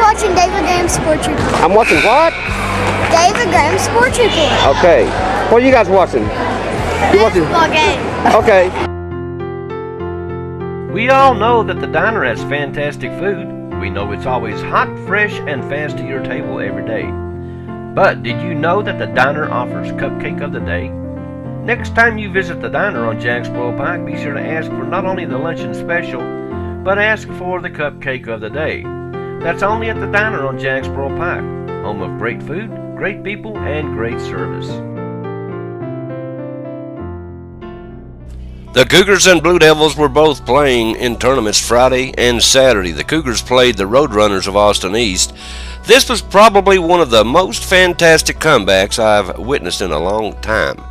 watching David Graham Sports Report. I'm watching what? David Graham Sports Report. Okay. What are you guys watching? You watching? Basketball game. Okay. We all know that the diner has fantastic food. We know it's always hot, fresh, and fast to your table every day. But did you know that the diner offers Cupcake of the Day? Next time you visit the diner on Jacksboro Pike, be sure to ask for not only the luncheon special, but ask for the Cupcake of the Day. That's only at the diner on Jacksboro Pike, home of great food, great people, and great service. The Cougars and Blue Devils were both playing in tournaments Friday and Saturday. The Cougars played the Roadrunners of Austin East. This was probably one of the most fantastic comebacks I've witnessed in a long time.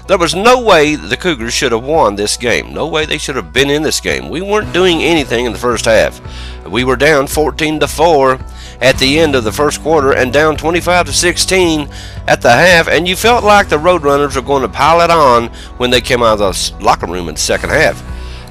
There was no way the Cougars should have won this game. No way they should have been in this game. We weren't doing anything in the first half. We were down 14-4 at the end of the first quarter and down 25-16 at the half, and you felt like the Roadrunners were going to pile it on when they came out of the locker room in the second half.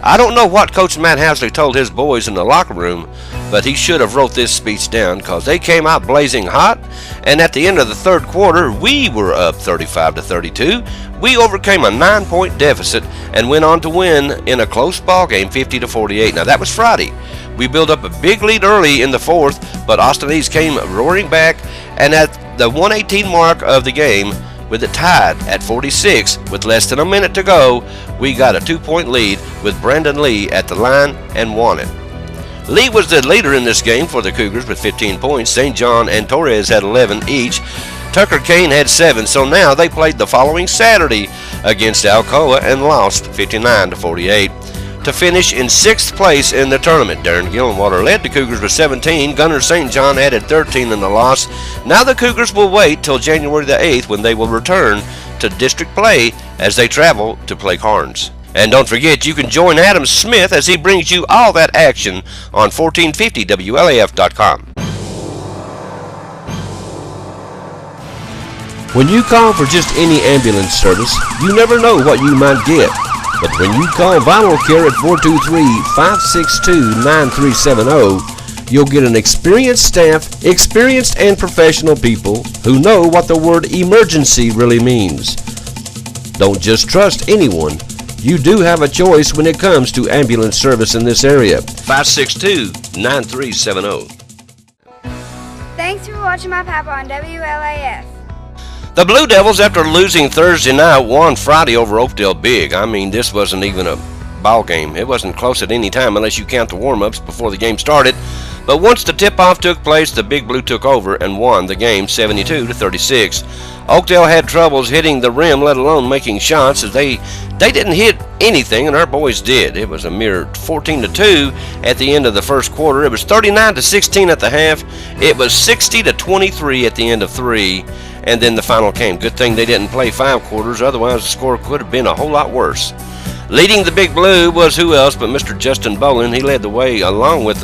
I don't know what Coach Matt Housley told his boys in the locker room, but he should have wrote this speech down because they came out blazing hot, and at the end of the third quarter, we were up 35-32. We overcame a 9-point deficit and went on to win in a close ball game, 50-48. Now that was Friday. We built up a big lead early in the fourth, but Austin East came roaring back, and at the 1:18 mark of the game, with it tied at 46 with less than a minute to go, we got a 2-point lead with Brandon Lee at the line and won it. Lee was the leader in this game for the Cougars with 15 points. St. John and Torres had 11 each. Tucker Kane had 7, so now they played the following Saturday against Alcoa and lost 59-48. To finish in 6th place in the tournament, Darren Gillenwater led the Cougars with 17. Gunner St. John added 13 in the loss. Now the Cougars will wait till January the 8th when they will return to district play as they travel to play Carnes. And don't forget, you can join Adam Smith as he brings you all that action on 1450WLAF.com. When you call for just any ambulance service, you never know what you might get. But when you call Vital Care at 423-562-9370, you'll get an experienced staff, experienced and professional people who know what the word emergency really means. Don't just trust anyone. You do have a choice when it comes to ambulance service in this area. 562-9370. Thanks for watching my papa on WLAF. The Blue Devils, after losing Thursday night, won Friday over Oakdale big. I mean, this wasn't even a ball game. It wasn't close at any time unless you count the warm-ups before the game started. But once the tip-off took place, the Big Blue took over and won the game 72-36. Oakdale had troubles hitting the rim, let alone making shots, as they didn't hit anything, and our boys did. It was a mere 14-2 at the end of the first quarter. It was 39-16 at the half. It was 60-23 at the end of 3. And then the final came. Good thing they didn't play 5 quarters, otherwise the score could have been a whole lot worse. Leading the Big Blue was who else but Mr. Justin Bolin. He led the way along with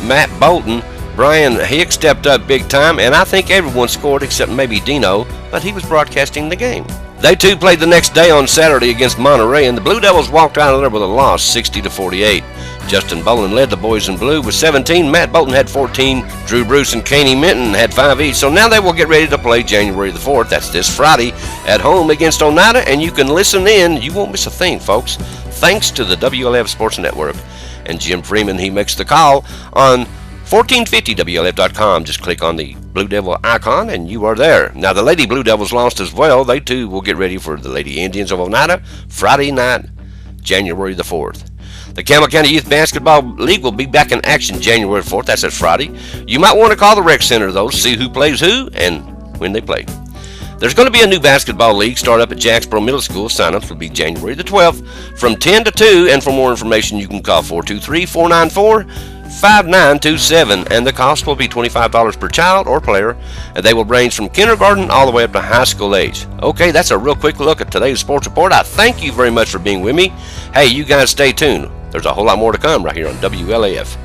Matt Bolton. Brian Hicks stepped up big time, and I think everyone scored except maybe Dino, but he was broadcasting the game. They too played the next day on Saturday against Monterey, and the Blue Devils walked out of there with a loss, 60-48. Justin Bolin led the boys in blue with 17. Matt Bolton had 14. Drew Bruce and Caney Minton had 5 each. So now they will get ready to play January the 4th. That's this Friday at home against Oneida, and you can listen in. You won't miss a thing, folks, thanks to the WLF Sports Network. And Jim Freeman, he makes the call on 1450WLF.com. Just click on the Blue Devil icon and you are there. Now the Lady Blue Devils lost as well. They too will get ready for the Lady Indians of Oneida Friday night, January the 4th. The Campbell County Youth Basketball League will be back in action January 4th. That's this Friday. You might want to call the rec center though, see who plays who and when they play. There's going to be a new basketball league start up at Jacksboro Middle School. Sign-ups will be January the 12th from 10 to 2, and for more information you can call 423-494-5927, and the cost will be $25 per child or player, and they will range from kindergarten all the way up to high school age. Okay, that's a real quick look at today's sports report. I thank you very much for being with me. Hey, you guys stay tuned. There's a whole lot more to come right here on WLAF.